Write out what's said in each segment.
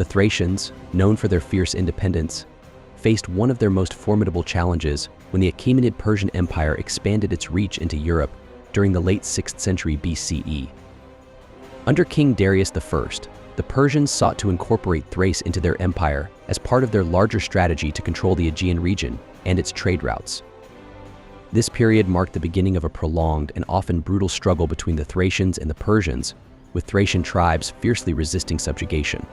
The Thracians, known for their fierce independence, faced one of their most formidable challenges when the Achaemenid Persian Empire expanded its reach into Europe during the late 6th century BCE. Under King Darius I, the Persians sought to incorporate Thrace into their empire as part of their larger strategy to control the Aegean region and its trade routes. This period marked the beginning of a prolonged and often brutal struggle between the Thracians and the Persians, with Thracian tribes fiercely resisting subjugation.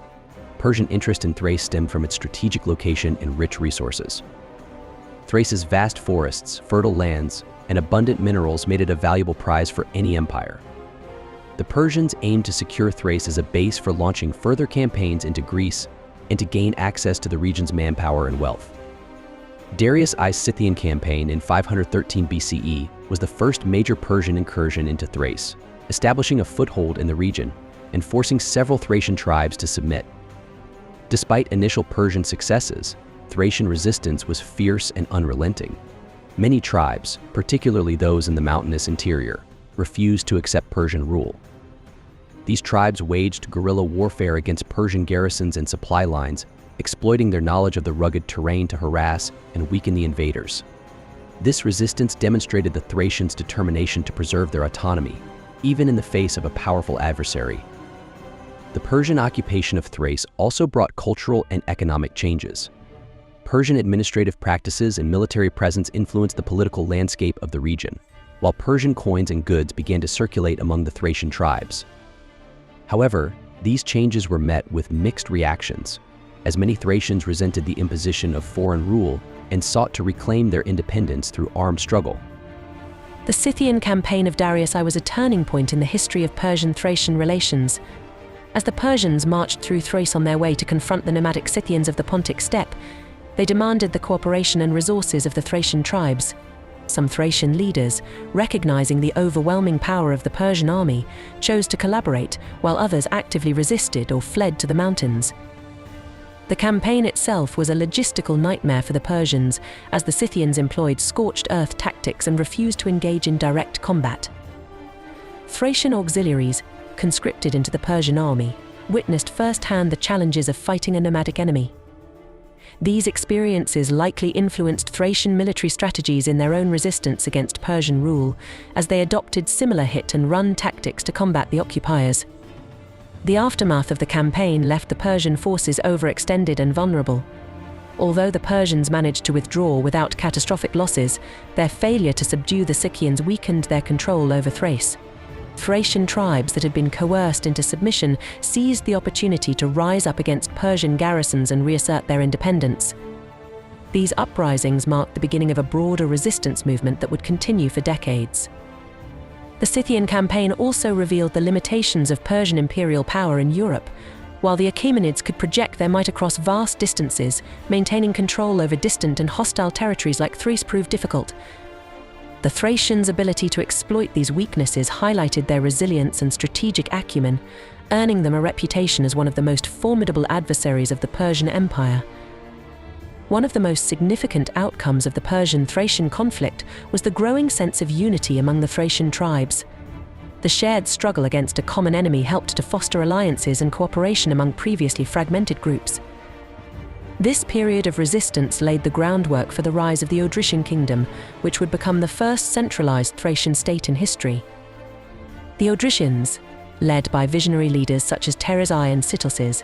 Persian interest in Thrace stemmed from its strategic location and rich resources. Thrace's vast forests, fertile lands, and abundant minerals made it a valuable prize for any empire. The Persians aimed to secure Thrace as a base for launching further campaigns into Greece and to gain access to the region's manpower and wealth. Darius I's Scythian campaign in 513 BCE was the first major Persian incursion into Thrace, establishing a foothold in the region and forcing several Thracian tribes to submit. Despite initial Persian successes, Thracian resistance was fierce and unrelenting. Many tribes, particularly those in the mountainous interior, refused to accept Persian rule. These tribes waged guerrilla warfare against Persian garrisons and supply lines, exploiting their knowledge of the rugged terrain to harass and weaken the invaders. This resistance demonstrated the Thracians' determination to preserve their autonomy, even in the face of a powerful adversary. The Persian occupation of Thrace also brought cultural and economic changes. Persian administrative practices and military presence influenced the political landscape of the region, while Persian coins and goods began to circulate among the Thracian tribes. However, these changes were met with mixed reactions, as many Thracians resented the imposition of foreign rule and sought to reclaim their independence through armed struggle. The Scythian campaign of Darius I was a turning point in the history of Persian-Thracian relations. As the Persians marched through Thrace on their way to confront the nomadic Scythians of the Pontic steppe, they demanded the cooperation and resources of the Thracian tribes. Some Thracian leaders, recognizing the overwhelming power of the Persian army, chose to collaborate, while others actively resisted or fled to the mountains. The campaign itself was a logistical nightmare for the Persians, as the Scythians employed scorched earth tactics and refused to engage in direct combat. Thracian auxiliaries, conscripted into the Persian army, witnessed firsthand the challenges of fighting a nomadic enemy. These experiences likely influenced Thracian military strategies in their own resistance against Persian rule, as they adopted similar hit-and-run tactics to combat the occupiers. The aftermath of the campaign left the Persian forces overextended and vulnerable. Although the Persians managed to withdraw without catastrophic losses, their failure to subdue the Scythians weakened their control over Thrace. Thracian tribes that had been coerced into submission seized the opportunity to rise up against Persian garrisons and reassert their independence. These uprisings marked the beginning of a broader resistance movement that would continue for decades. The Scythian campaign also revealed the limitations of Persian imperial power in Europe. While the Achaemenids could project their might across vast distances, maintaining control over distant and hostile territories like Thrace proved difficult. The Thracians' ability to exploit these weaknesses highlighted their resilience and strategic acumen, earning them a reputation as one of the most formidable adversaries of the Persian Empire. One of the most significant outcomes of the Persian-Thracian conflict was the growing sense of unity among the Thracian tribes. The shared struggle against a common enemy helped to foster alliances and cooperation among previously fragmented groups. This period of resistance laid the groundwork for the rise of the Odrysian kingdom, which would become the first centralized Thracian state in history. The Odrysians, led by visionary leaders such as Thrace and Sitalces,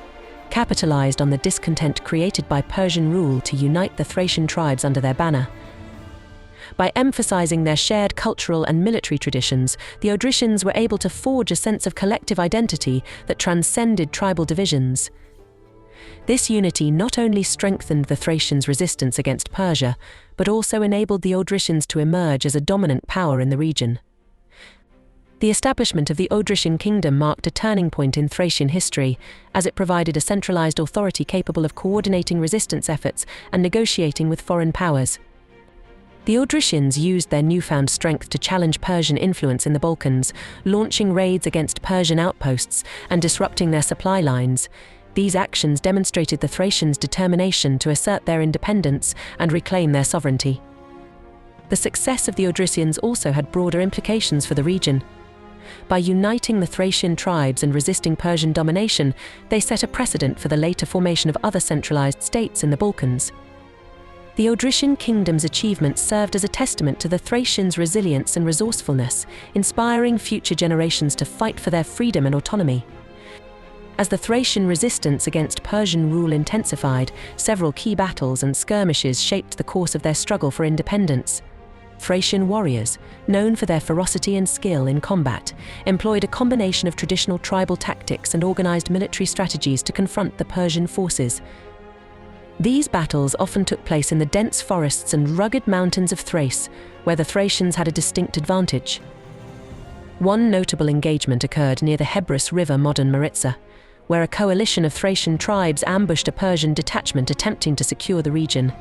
capitalized on the discontent created by Persian rule to unite the Thracian tribes under their banner. By emphasizing their shared cultural and military traditions, the Odrysians were able to forge a sense of collective identity that transcended tribal divisions. This unity not only strengthened the Thracians' resistance against Persia, but also enabled the Odrysians to emerge as a dominant power in the region. The establishment of the Odrysian kingdom marked a turning point in Thracian history, as it provided a centralized authority capable of coordinating resistance efforts and negotiating with foreign powers. The Odrysians used their newfound strength to challenge Persian influence in the Balkans, launching raids against Persian outposts and disrupting their supply lines. These actions demonstrated the Thracians' determination to assert their independence and reclaim their sovereignty. The success of the Odrysians also had broader implications for the region. By uniting the Thracian tribes and resisting Persian domination, they set a precedent for the later formation of other centralized states in the Balkans. The Odrysian kingdom's achievements served as a testament to the Thracians' resilience and resourcefulness, inspiring future generations to fight for their freedom and autonomy. As the Thracian resistance against Persian rule intensified, several key battles and skirmishes shaped the course of their struggle for independence. Thracian warriors, known for their ferocity and skill in combat, employed a combination of traditional tribal tactics and organized military strategies to confront the Persian forces. These battles often took place in the dense forests and rugged mountains of Thrace, where the Thracians had a distinct advantage. One notable engagement occurred near the Hebrus River, modern Maritsa, where a coalition of Thracian tribes ambushed a Persian detachment attempting to secure the region.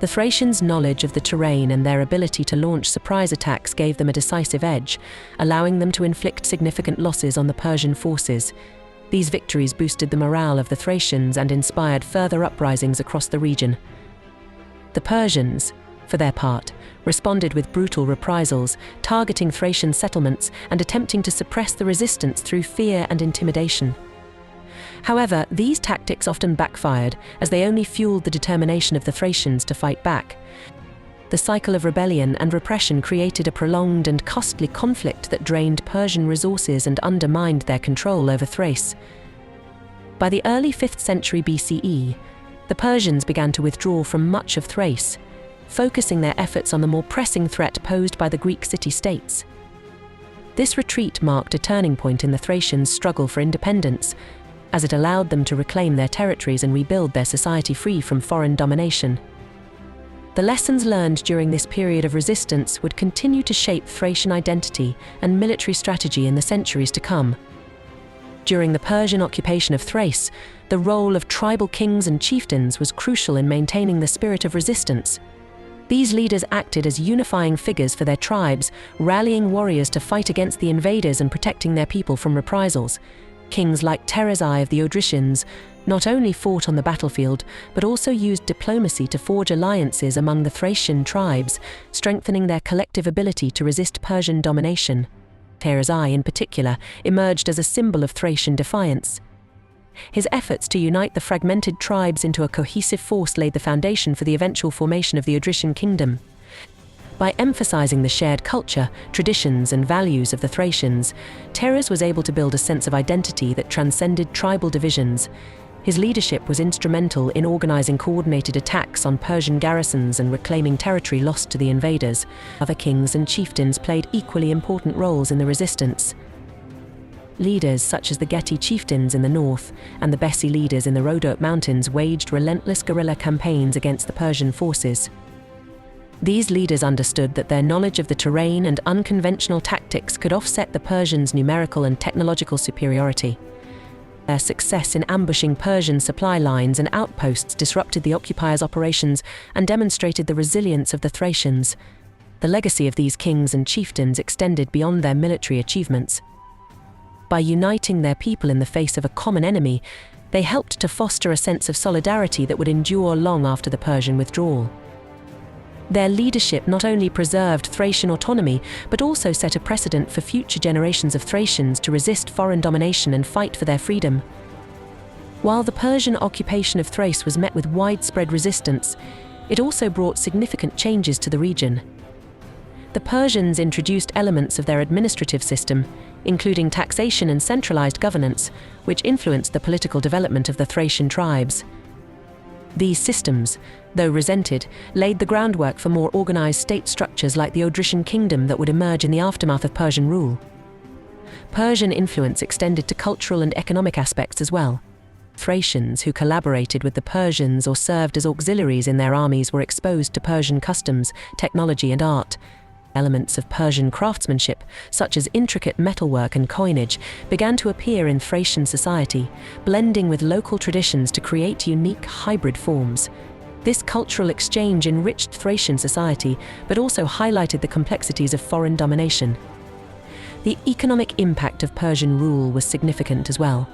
The Thracians' knowledge of the terrain and their ability to launch surprise attacks gave them a decisive edge, allowing them to inflict significant losses on the Persian forces. These victories boosted the morale of the Thracians and inspired further uprisings across the region. The Persians, for their part, responded with brutal reprisals, targeting Thracian settlements and attempting to suppress the resistance through fear and intimidation. However, these tactics often backfired, as they only fueled the determination of the Thracians to fight back. The cycle of rebellion and repression created a prolonged and costly conflict that drained Persian resources and undermined their control over Thrace. By the early 5th century BCE, the Persians began to withdraw from much of Thrace, focusing their efforts on the more pressing threat posed by the Greek city-states. This retreat marked a turning point in the Thracians' struggle for independence, as it allowed them to reclaim their territories and rebuild their society free from foreign domination. The lessons learned during this period of resistance would continue to shape Thracian identity and military strategy in the centuries to come. During the Persian occupation of Thrace, the role of tribal kings and chieftains was crucial in maintaining the spirit of resistance. These leaders acted as unifying figures for their tribes, rallying warriors to fight against the invaders and protecting their people from reprisals. Kings like Thrace of the Odrysians not only fought on the battlefield, but also used diplomacy to forge alliances among the Thracian tribes, strengthening their collective ability to resist Persian domination. Thrace, in particular, emerged as a symbol of Thracian defiance. His efforts to unite the fragmented tribes into a cohesive force laid the foundation for the eventual formation of the Odrysian kingdom. By emphasizing the shared culture, traditions, and values of the Thracians, Thrace was able to build a sense of identity that transcended tribal divisions. His leadership was instrumental in organizing coordinated attacks on Persian garrisons and reclaiming territory lost to the invaders. Other kings and chieftains played equally important roles in the resistance. Leaders such as the Geti chieftains in the north and the Bessi leaders in the Rhodope Mountains waged relentless guerrilla campaigns against the Persian forces. These leaders understood that their knowledge of the terrain and unconventional tactics could offset the Persians' numerical and technological superiority. Their success in ambushing Persian supply lines and outposts disrupted the occupiers' operations and demonstrated the resilience of the Thracians. The legacy of these kings and chieftains extended beyond their military achievements. By uniting their people in the face of a common enemy, they helped to foster a sense of solidarity that would endure long after the Persian withdrawal. Their leadership not only preserved Thracian autonomy, but also set a precedent for future generations of Thracians to resist foreign domination and fight for their freedom. While the Persian occupation of Thrace was met with widespread resistance, it also brought significant changes to the region. The Persians introduced elements of their administrative system, including taxation and centralized governance, which influenced the political development of the Thracian tribes. These systems, though resented, laid the groundwork for more organized state structures like the Odrysian kingdom that would emerge in the aftermath of Persian rule. Persian influence extended to cultural and economic aspects as well. Thracians who collaborated with the Persians or served as auxiliaries in their armies were exposed to Persian customs, technology, and art. Elements of Persian craftsmanship, such as intricate metalwork and coinage, began to appear in Thracian society, blending with local traditions to create unique hybrid forms. This cultural exchange enriched Thracian society, but also highlighted the complexities of foreign domination. The economic impact of Persian rule was significant as well.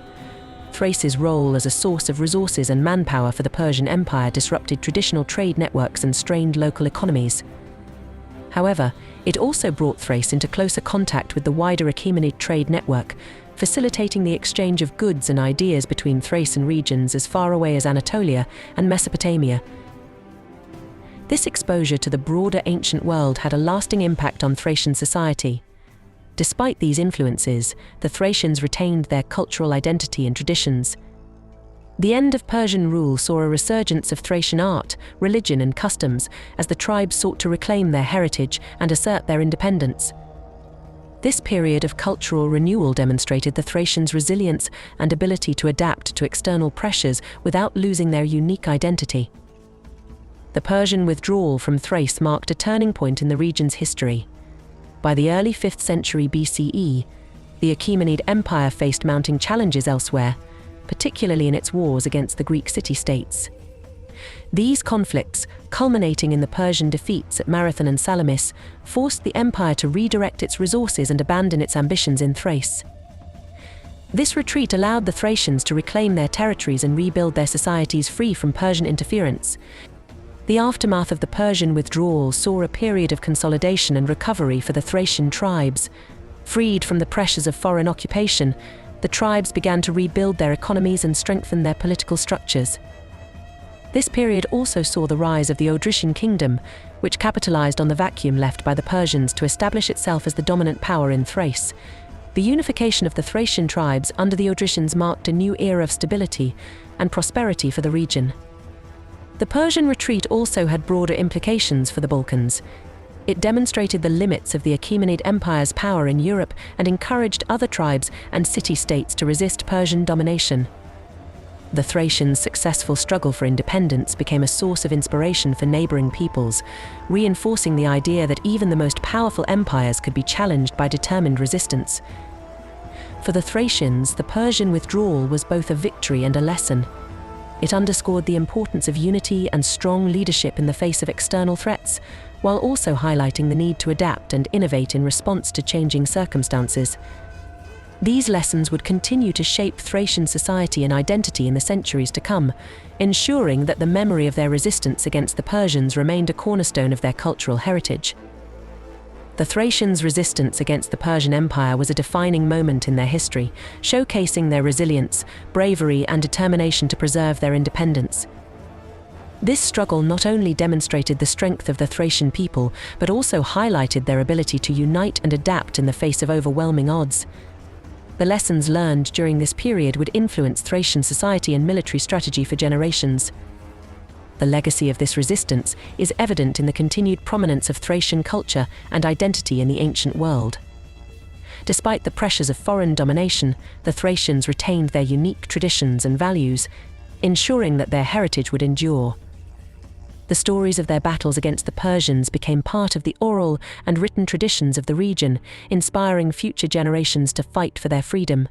Thrace's role as a source of resources and manpower for the Persian Empire disrupted traditional trade networks and strained local economies. However, it also brought Thrace into closer contact with the wider Achaemenid trade network, facilitating the exchange of goods and ideas between Thracian regions as far away as Anatolia and Mesopotamia. This exposure to the broader ancient world had a lasting impact on Thracian society. Despite these influences, the Thracians retained their cultural identity and traditions. The end of Persian rule saw a resurgence of Thracian art, religion, and customs as the tribes sought to reclaim their heritage and assert their independence. This period of cultural renewal demonstrated the Thracians' resilience and ability to adapt to external pressures without losing their unique identity. The Persian withdrawal from Thrace marked a turning point in the region's history. By the early 5th century BCE, the Achaemenid Empire faced mounting challenges elsewhere, particularly in its wars against the Greek city-states. These conflicts, culminating in the Persian defeats at Marathon and Salamis, forced the empire to redirect its resources and abandon its ambitions in Thrace. This retreat allowed the Thracians to reclaim their territories and rebuild their societies free from Persian interference. The aftermath of the Persian withdrawal saw a period of consolidation and recovery for the Thracian tribes. Freed from the pressures of foreign occupation, the tribes began to rebuild their economies and strengthen their political structures. This period also saw the rise of the Odrysian kingdom, which capitalized on the vacuum left by the Persians to establish itself as the dominant power in Thrace. The unification of the Thracian tribes under the Odrysians marked a new era of stability and prosperity for the region. The Persian retreat also had broader implications for the Balkans. It demonstrated the limits of the Achaemenid Empire's power in Europe and encouraged other tribes and city-states to resist Persian domination. The Thracians' successful struggle for independence became a source of inspiration for neighboring peoples, reinforcing the idea that even the most powerful empires could be challenged by determined resistance. For the Thracians, the Persian withdrawal was both a victory and a lesson. It underscored the importance of unity and strong leadership in the face of external threats, while also highlighting the need to adapt and innovate in response to changing circumstances. These lessons would continue to shape Thracian society and identity in the centuries to come, ensuring that the memory of their resistance against the Persians remained a cornerstone of their cultural heritage. The Thracians' resistance against the Persian Empire was a defining moment in their history, showcasing their resilience, bravery, and determination to preserve their independence. This struggle not only demonstrated the strength of the Thracian people, but also highlighted their ability to unite and adapt in the face of overwhelming odds. The lessons learned during this period would influence Thracian society and military strategy for generations. The legacy of this resistance is evident in the continued prominence of Thracian culture and identity in the ancient world. Despite the pressures of foreign domination, the Thracians retained their unique traditions and values, ensuring that their heritage would endure. The stories of their battles against the Persians became part of the oral and written traditions of the region, inspiring future generations to fight for their freedom.